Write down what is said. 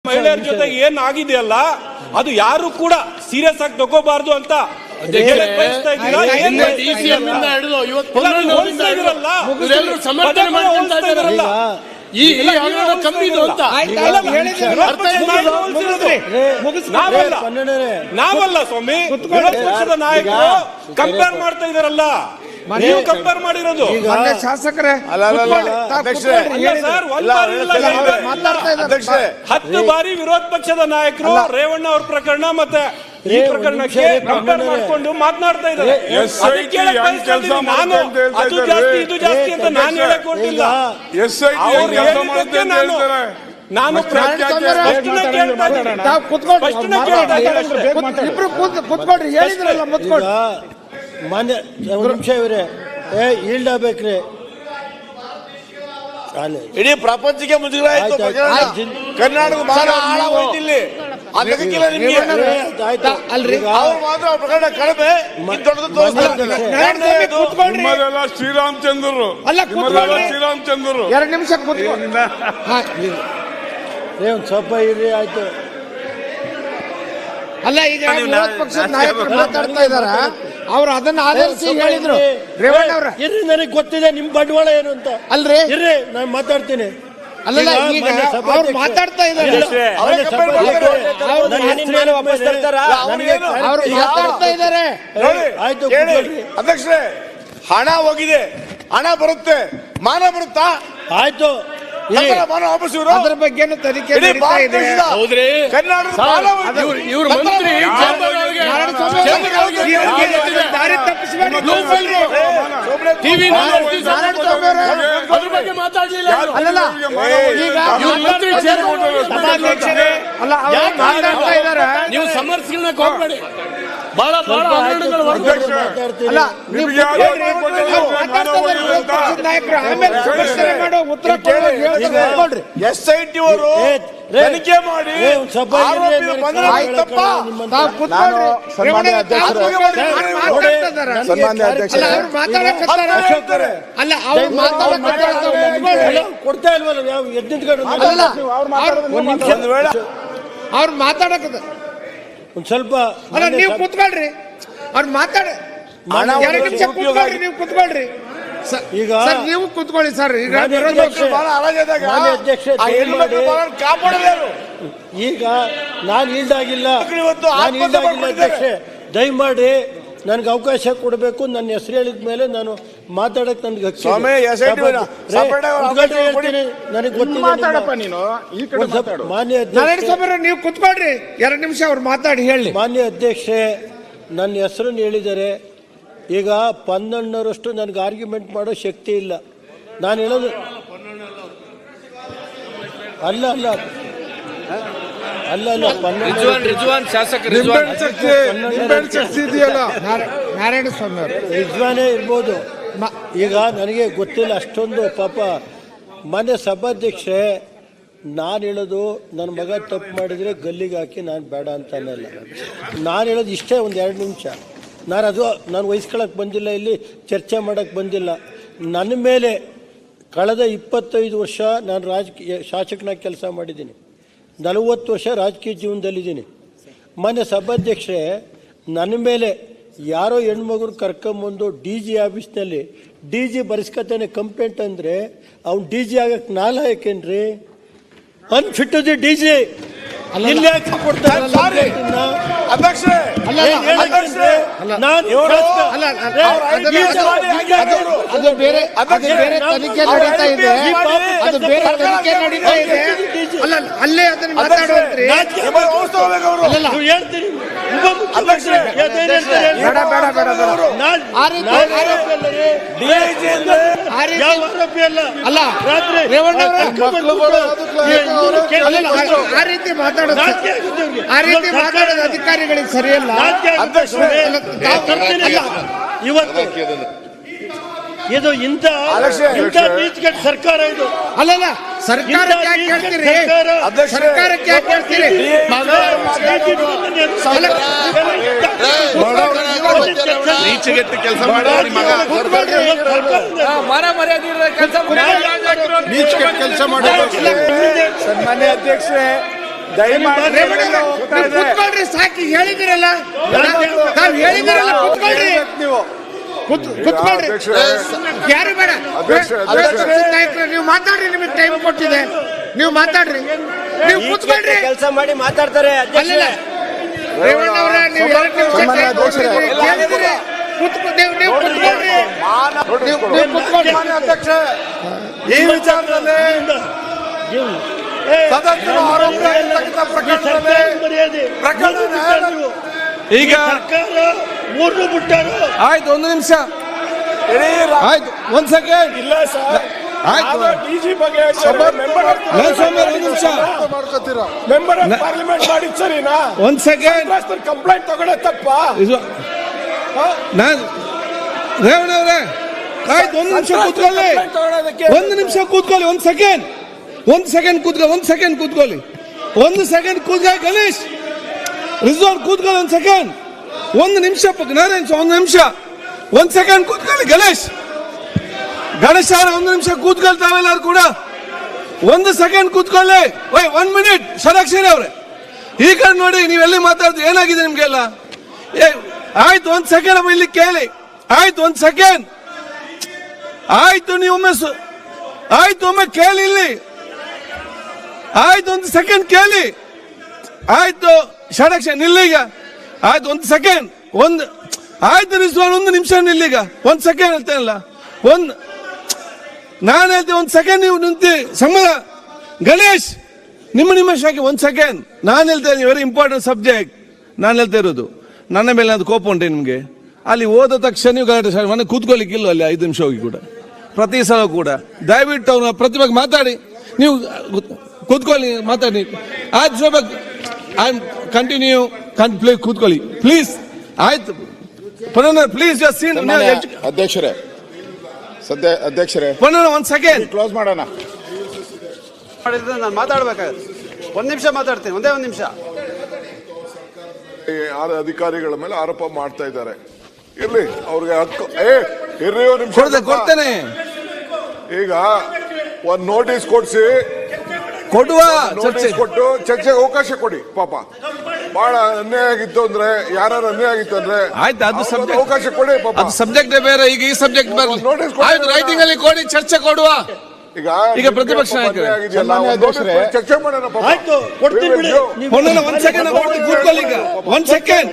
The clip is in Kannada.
ಮಹಿಳೆಯರ ಜೊತೆ ಏನ್ ಆಗಿದೆಯಲ್ಲ ಅದು ಯಾರು ಕೂಡ ಸೀರಿಯಸ್ ಆಗಿ ತಗೋಬಾರ್ದು ಅಂತ ನಾವಲ್ಲ ಸ್ವಾಮಿ, ವಿರೋಧ ಪಕ್ಷದ ನಾಯಕರು ಕಂಪೇರ್ ಮಾಡ್ತಾ ಇದಾರಲ್ಲ, ನೀವು ಕಂಪೇರ್ ಮಾಡಿರೋದು. ಶಾಸಕರೇ 10 ಬಾರಿ ವಿರೋಧ ಪಕ್ಷದ ನಾಯಕರು ರೇವಣ್ಣ ಅವ್ರ ಪ್ರಕರಣ ಮತ್ತೆ ಈ ಪ್ರಕರಣಕ್ಕೆ ಕಂಪೇರ್ ಮಾಡ್ಕೊಂಡು ಮಾತನಾಡ್ತಾ ಇದ್ದಾರೆ. ನಾನು ಅದು ಜಾಸ್ತಿ ಇದು ಜಾಸ್ತಿ ಅಂತ ನಾನು ಹೇಳಕ್ ಕೊಟ್ಟಿಲ್ಲ. ನಾನು ಕುತ್ಕೊಳ್ರಿ ಹೇಳಿದ್ರಲ್ಲ ಮುತ್ಕೊಳ್ರಿ. ಮಾನ್ಯ ನಿಮಿಷ ಇವರೇ ಈಲ್ಡ್ ಆಗ್ಬೇಕ್ರಿ. ಇಡೀ ಪ್ರಪಂಚಕ್ಕೆ ಮುಜುಗರ ಆಯ್ತು. ಕರ್ನಾಟಕ ಬಹಳ ಆಳ ಹೋಯ್ತಿಲ್ಲಿ. ಅಲ್ರಿ ಮಾತ್ರ ಪ್ರಕರಣ ಕಡಿಮೆ ಶ್ರೀರಾಮಚಂದ್ರರು ಅಲ್ಲ ಶ್ರೀರಾಮಚಂದ್ರರು 2 ನಿಮಿಷ ಕುತ್ಕೊಂಡು ಒಂದ್ ಸ್ವಲ್ಪ ಇರ್ರಿ ಆಯ್ತು. ಅಲ್ಲ ಈಗ ವಿರೋಧ ಪಕ್ಷದ ನಾಯಕರು ಮಾತಾಡ್ತಾ ಇದಾರ, ಅವ್ರು ಅದನ್ನ ಆಧರಿಸಿ ಹೇಳಿದ್ರು. ರೇವಣ್ಣ ಅವ್ರ ಇರ್ರಿ, ನನಗೆ ಗೊತ್ತಿದೆ ನಿಮ್ ಬಂಡವಾಳ ಏನು ಅಂತ. ಅಲ್ರಿ ಇರ್ರಿ, ನಾನು ಮಾತಾಡ್ತೀನಿ. ಅಲ್ಲಲ್ಲ ಈಗ ಅವ್ರು ಮಾತಾಡ್ತಾ ಇದ್ದಾರೆ, ಅವ್ರು ಮಾತಾಡ್ತಾ ಇದ್ದಾರೆ. ಆಯ್ತು ಅಧ್ಯಕ್ಷರೇ, ಹಣ ಹೋಗಿದೆ, ಹಣ ಬರುತ್ತೆ, ಮಾನ ಬರುತ್ತಾ? ಆಯ್ತು, ಮಾನ ವಾಪಸ್ ಇವರು ಅದ್ರ ಬಗ್ಗೆ ತನಿಖೆ ನಡೀತಾ ಇದೆ. ಇವ್ರ ಮಂತ್ರಿ ದಾರಿ ತಪ್ಪಿಸಬೇಡಿ. ಅದ್ರ ಬಗ್ಗೆ ಮಾತಾಡ್ಲಿಲ್ಲ. ಅಲ್ಲಲ್ಲ ಈಗ ಅಲ್ಲ ಅವ್ರು ಮಾತಾಡ್ತಾ ಇದಾರೆ, ನೀವು ಸಮರ್ಥಿಸಲಿಕ್ಕೆ ಹೋಗ್ಬೇಡಿ. ಬಹಳ ಅಲ್ಲ ನೀವು ನಾಯಕರು ಆಮೇಲೆ ಸಮಸ್ಯೆ ಮಾಡೋ ಉತ್ತರ ಕೊಡ್ರಿ. SIT ಅವರು ತನಿಖೆ ಮಾಡಿ ಅಲ್ಲ ಅವ್ರು ಕೊಡ್ತಾ ಇಲ್ವಲ್ಲ ಯಾವ ಅವ್ರು ಮಾತಾಡಕ ಒಂದ್ ಸ್ವಲ್ಪ. ಅಲ್ಲ ನೀವು ಕುತ್ಕೊಳ್ರಿ, ಅವ್ರು ಮಾತಾಡ 2 ನಿಮಿಷ ಕುತ್ಕೊಳ್ರಿ, ನೀವು ಕುತ್ಕೊಳ್ರಿ. ಈಗ ನೀವು ಕುತ್ಕೊಳ್ಳಿ ಸರ್. ಈಗ ಈಗ ನಾನು ಈಲ್ಡ್ ಆಗಿಲ್ಲ ಅಧ್ಯಕ್ಷೆ, ದಯಮಾಡಿ ನನ್ಗೆ ಅವಕಾಶ ಕೊಡಬೇಕು. ನನ್ನ ಹೆಸರು ಹೇಳಿದ ಮೇಲೆ ನಾನು ಮಾತಾಡಕ್ ನನ್ಗೆ ನನಗೆ ಗೊತ್ತಿಲ್ಲ. ಮಾನ್ಯ ನೀವು ಕುತ್ಕೊಳ್ರಿ, 2 ನಿಮಿಷ ಅವ್ರು ಮಾತಾಡಿ ಹೇಳಿ. ಮಾನ್ಯ ಅಧ್ಯಕ್ಷೆ, ನನ್ನ ಹೆಸರನ್ನು ಹೇಳಿದ್ದಾರೆ. ಈಗ 12ರಷ್ಟು ನನಗೆ ಆರ್ಗ್ಯುಮೆಂಟ್ ಮಾಡೋ ಶಕ್ತಿ ಇಲ್ಲ. ನಾನು ಹೇಳೋದು ಅಲ್ಲ ಅಲ್ಲ ಅಲ್ಲ ಅಲ್ಲ ನಾರಾಯಣ ಸ್ವಾಮಿ ಅವರು ಯಜಮಾನೇ ಇರ್ಬೋದು. ಈಗ ನನಗೆ ಗೊತ್ತಿಲ್ಲ ಅಷ್ಟೊಂದು. ಪಾಪ ಮನೆ ಸಭಾಧ್ಯಕ್ಷೆ, ನಾನು ಹೇಳೋದು ನನ್ನ ಮಗ ತಪ್ಪು ಮಾಡಿದರೆ ಗಲ್ಲಿಗೆ ಹಾಕಿ ನಾನು ಬೇಡ ಅಂತ ಅನ್ನಲ್ಲ. ನಾನು ಹೇಳೋದು ಇಷ್ಟೇ, ಒಂದು 2 ನಿಮಿಷ. ನಾನು ವಹಿಸ್ಕೊಳ್ಳೋಕೆ ಬಂದಿಲ್ಲ, ಇಲ್ಲಿ ಚರ್ಚೆ ಮಾಡೋಕ್ಕೆ ಬಂದಿಲ್ಲ. ನನ್ನ ಮೇಲೆ ಕಳೆದ 25 ವರ್ಷ ನಾನು ರಾಜಕೀಯ ಶಾಸಕನಾಗಿ ಕೆಲಸ ಮಾಡಿದ್ದೀನಿ. 40 ವರ್ಷ ರಾಜಕೀಯ ಜೀವನದಲ್ಲಿದ್ದೀನಿ. ಮಾನ್ಯ ಸಭಾಧ್ಯಕ್ಷರೇ, ನನ್ನ ಮೇಲೆ ಯಾರೋ ಹೆಣ್ಮಗುರು ಕರ್ಕೊಂಬಂದು DG ಆಫೀಸ್ನಲ್ಲಿ DG ಬರೆಸ್ಕೊತಾನೆ ಕಂಪ್ಲೇಂಟ್ ಅಂದರೆ ಅವ್ನು DG ಆಗಕ್ಕೆ ನಾಲಾಯಕೇನ್ರಿ? ಅನ್ಫಿಟ್ ದಿ DG ಇಲ್ಲಿ ಯಾಕೆ ಕೊಡ್ತಾರೆ? ಅದು ಬೇರೆ ತನಿಖೆ ನಡೀತಾ ಇದೆ, ಅದು ಬೇರೆ ತನಿಖೆ ನಡೀತಾ ಇದೆ. ಅಲ್ಲ ಅಲ್ಲೇ ಅದನ್ನ ಮಾತಾಡುವಂತ್ರಿ. ಅಲ್ಲ ರೇವಣ್ಣ ಆ ರೀತಿ ಮಾತಾಡೋದು ಅಧಿಕಾರಿಗಳಿಗೆ ಸರಿಯಲ್ಲ. ಇವತ್ತು ಇದು ಇಂಥ ನೀಚಗೆಟ್ಟ ಸರ್ಕಾರ ಇದು. ಅಲ್ಲಲ್ಲ ಸರ್ಕಾರಕ್ಕೆ ಯಾಕೆ ಹೇಳ್ತೀರಿ? ಸರ್ಕಾರಕ್ಕೆ ಯಾಕೆ ಹೇಳ್ತೀರಿ? ನೀಚಗೆಟ್ಟ ಕೆಲಸ ಮಾಡಿ ಕೆಲಸ ಮಾಡಿ. ಸನ್ಮಾನ್ಯ ಅಧ್ಯಕ್ಷರೇ, ದಯಮಾಡಿ ರೇವಣ್ಣ ಅವರೇ, ನೀವು ಕೂತ್ಕೊಳ್ರಿ ಸಾಕಿ ಹೇಳಿದಿರಲ್ಲ ತಾವ್ ಹೇಳಿದಿರಲ್ಲ ಕೂತ್ಕೊಳ್ರಿ ನೀವು ಕೂತ್ಕೊಳ್ರಿ ಅಧ್ಯಕ್ಷರೇ, ಯಾರು ಬೇಡ ಅಧ್ಯಕ್ಷರೇ. ನಾಯಕರು ನೀವು ಮಾತಾಡ್ರಿ ನಿಮಗೆ ಟೈಮ್ ಕೊಟ್ಟಿದೆ ನೀವು ಮಾತಾಡ್ರಿ ನೀವು ಕೂತ್ಕೊಳ್ರಿ ಕೆಲಸ ಮಾಡಿ ಮಾತಾಡ್ತಾರೆ ಅಲ್ಲಲ್ಲ ರೇವಣ್ಣ ಅವರೇ ನೀವು 2 ನಿಮಿಷ ಸನ್ಮಾನ್ಯ time ಅಧ್ಯಕ್ಷರೇ. ಕೊಟ್ಟಿದ್ದೀರಿ. ಹೇಳಿದಿರಿ. ನೀವು ಕೂತ್ಕೊಳ್ರಿ ನೀವು ಕೂತ್ಕೊಳ್ರಿ ಅಧ್ಯಕ್ಷ ಈ ವಿಚಾರದಲ್ಲಿ ಸದಸ್ಯರ ಆರೋಪ ಇರ್ತಕ್ಕಂಥ ಪ್ರಕರಣ ಈಗ ಆಯ್ತು, ಒಂದು ನಿಮಿಷ ಆಯ್ತು, ಒಂದ್ ಸೆಕೆಂಡ್. ಇಲ್ಲ ಸರ್, ಆಯ್ತು, ಡಿಜಿ ಬಗ್ಗೆ ನಾನು ಸ್ವಾಮಿ ಒಂದು ನಿಮಿಷ, ಮೆಂಬರ್ ಆಫ್ ಪಾರ್ಲಿಮೆಂಟ್ ಮಾಡಿದ್ ಸರಿನಾ? ಒಂದ್ ಸೆಕೆಂಡ್. ಕಂಪ್ಲೇಂಟ್ ತಗೊಳ್ಳೋ ತಪ್ಪ? ನಾನು ರೇವಣ್ಣ ಅವರೇ, ಆಯ್ತು, ಒಂದು ನಿಮಿಷ ಕೂತ್ಕೊಳ್ಳಿ, ಒಂದು ನಿಮಿಷ ಕೂತ್ಕೊಳ್ಳಿ, ಒಂದ್ ಸೆಕೆಂಡ್ ಕೂತ್ಕೊಳ್ಳಿ, ಒಂದು ಸೆಕೆಂಡ್ ಕೂತ್ಕೊಳ್ಳಿ. ಗಣೇಶ್ ರಿಜ್ವಾನ್ ಕೂತ್ಕೊಳ್ಳಿ, ಒಂದ್ ಸೆಕೆಂಡ್, ಒಂದು ನಿಮಿಷ. ನಾರಾಯಣ್ ಒಂದು ನಿಮಿಷ, ಒಂದ್ ಸೆಕೆಂಡ್ ಕೂತ್ಕೊಳ್ಳಿ. ಗಣೇಶ್ ಅವರ ಒಂದು ನಿಮಿಷ ಕೂತ್ಕೊಳ್ತಾವೆಲ್ಲರೂ ಕೂಡ, ಒಂದು ಸೆಕೆಂಡ್ ಕೂತ್ಕೊಳ್ಳಿ. 1 ಮಿನಿಟ್. ಷಡಾಕ್ಷರಿ ಅವರೇ, ಈ ಕಡೆ ನೋಡಿ, ನೀವೆಲ್ಲಿ ಮಾತಾಡ್ತೀವಿ, ಏನಾಗಿದೆ ನಿಮ್ಗೆಲ್ಲ? ಆಯ್ತು, ಒಂದ್ ಸೆಕೆಂಡ್ ಇಲ್ಲಿ ಕೇಳಿ. ಆಯ್ತು, ಒಂದ್ ಸೆಕೆಂಡ್. ಆಯ್ತು, ನೀವೊಮ್ಮೆ ಆಯ್ತು, ಒಮ್ಮೆ ಕೇಳಿ ಇಲ್ಲಿ. ಆಯ್ತು, ಒಂದು ಸೆಕೆಂಡ್ ಕೇಳಿ. ಆಯ್ತು, ಷಡಕ್ಷ ನಿಲ್ಲೀಗ. ಆಯ್ತು, ಒಂದು ಸೆಕೆಂಡ್. ಆಯ್ತು ರಿಜ್ವಾನ್, ಒಂದು ನಿಮಿಷ ನಿಲ್ಲೀಗ. ಒಂದ್ ಸೆಕೆಂಡ್ ಹೇಳ್ತೇನಲ್ಲ, ನಾನು ಹೇಳ್ತೇನೆ, ಒಂದ್ ಸೆಕೆಂಡ್ ನೀವು ನಿಂತಿ ಸಂಬಳ. ಗಣೇಶ್ ನಿಮ್ಮ ಶಾಖೆ, ಒಂದ್ ಸೆಕೆಂಡ್ ನಾನು ಹೇಳ್ತೇನೆ. ವೆರಿ ಇಂಪಾರ್ಟೆಂಟ್ ಸಬ್ಜೆಕ್ಟ್ ನಾನು ಹೇಳ್ತಾ ಇರೋದು. ನನ್ನ ಮೇಲೆ ಅದು ಕೋಪ ಉಂಟೆ ನಿಮ್ಗೆ? ಅಲ್ಲಿ ಹೋದ ತಕ್ಷಣ ನೀವು ಗಲಾಟೆ ಮನೆ ಕೂತ್ಕೊಳ್ಳಿಕ್ಕಿಲ್ಲ ಅಲ್ಲಿ 5 ನಿಮಿಷ ಹೋಗಿ ಕೂಡ, ಪ್ರತಿ ಸಲ ಕೂಡ. ದಯವಿಟ್ಟು ಅವ್ರ ಪ್ರತಿಭೆಗೆ ಮಾತಾಡಿ, ನೀವು ಕೂತ್ಕೊಳ್ಳಿ, ಮಾತಾಡಿ. ಆಯ್ತು, ಐ ಕಂಟಿನ್ಯೂ ಪ್ಲೀಸ್ ಕೂತ್ಕೊಳ್ಳಿ, ಪ್ಲೀಸ್. ಆಯ್ತು, ಪ್ಲೀಸ್ ಅಧ್ಯಕ್ಷರೇ, ಅಧ್ಯಕ್ಷರೇ, ಒಂದ್ ಸೆಕೆಂಡ್ ಕ್ಲೋಸ್ ಮಾಡೋಣ. ನಾನು ಮಾತಾಡ್ಬೇಕಾಗುತ್ತೆ. ಒಂದ್ ನಿಮಿಷ ಮಾತಾಡ್ತೀನಿ, ಒಂದೇ ಒಂದ್ ನಿಮಿಷ. ಅಧಿಕಾರಿಗಳ ಮೇಲೆ ಆರೋಪ ಮಾಡ್ತಾ ಇದ್ದಾರೆ. ಇರ್ಲಿ, ಅವ್ರಿಗೆ ಹಕ್ಕು. ಇರ್ರಿ, ಒಂದ್ ನಿಮಿಷ ಕೊಡ್ತೇನೆ. ಈಗ ಒಂದ್ ನೋಟಿಸ್ ಕೊಡ್ಸಿ, ಕೊಡುವ ನೋಟಿಸ್ ಕೊಟ್ಟು ಚರ್ಚೆಗೆ ಅವಕಾಶ ಕೊಡಿ. ಪಾಪ ಬಹಳ ಅನ್ಯಾಯ ಆಗಿತ್ತು ಅಂದ್ರೆ, ಯಾರು ಅನ್ಯಾಯ ಆಗಿತ್ತು ಅಂದ್ರೆ ಆಯ್ತು, ಅದು ಅವ್ರಿಗೆ ಸಬ್ಜೆಕ್ಟ್, ಅವಕಾಶ ಕೊಡಿ. ಪಾಪ ಅದು ಸಬ್ಜೆಕ್ಟ್ ಬೇರೆ. ಈಗ ಈ ಸಬ್ಜೆಕ್ಟ್ ಬರಲಿ. ನೋಟಿಸ್ ಕೊಡಿ. ಆಯ್ತು, ರೈಟಿಂಗ್ ಅಲ್ಲಿ ಕೊಡಿ, ಚರ್ಚೆ ಕೊಡುವ. ಈಗ ಪ್ರತಿಪಕ್ಷ ನಾಯಕರೇ, ಸನ್ಮಾನ್ಯ ಅಧ್ಯಕ್ಷರೇ, ಚರ್ಚೆ ಮಾಡೋಣ. ಪಾಪ ಆಯ್ತು, ಕೊಡ್ತೀನಿ ಬಿಡಿ. ಒಂದ್ ಸೆಕೆಂಡ್ ಕೂತ್ಕೊಳ್ಳಿ. ಈಗ 1 ಸೆಕೆಂಡ್.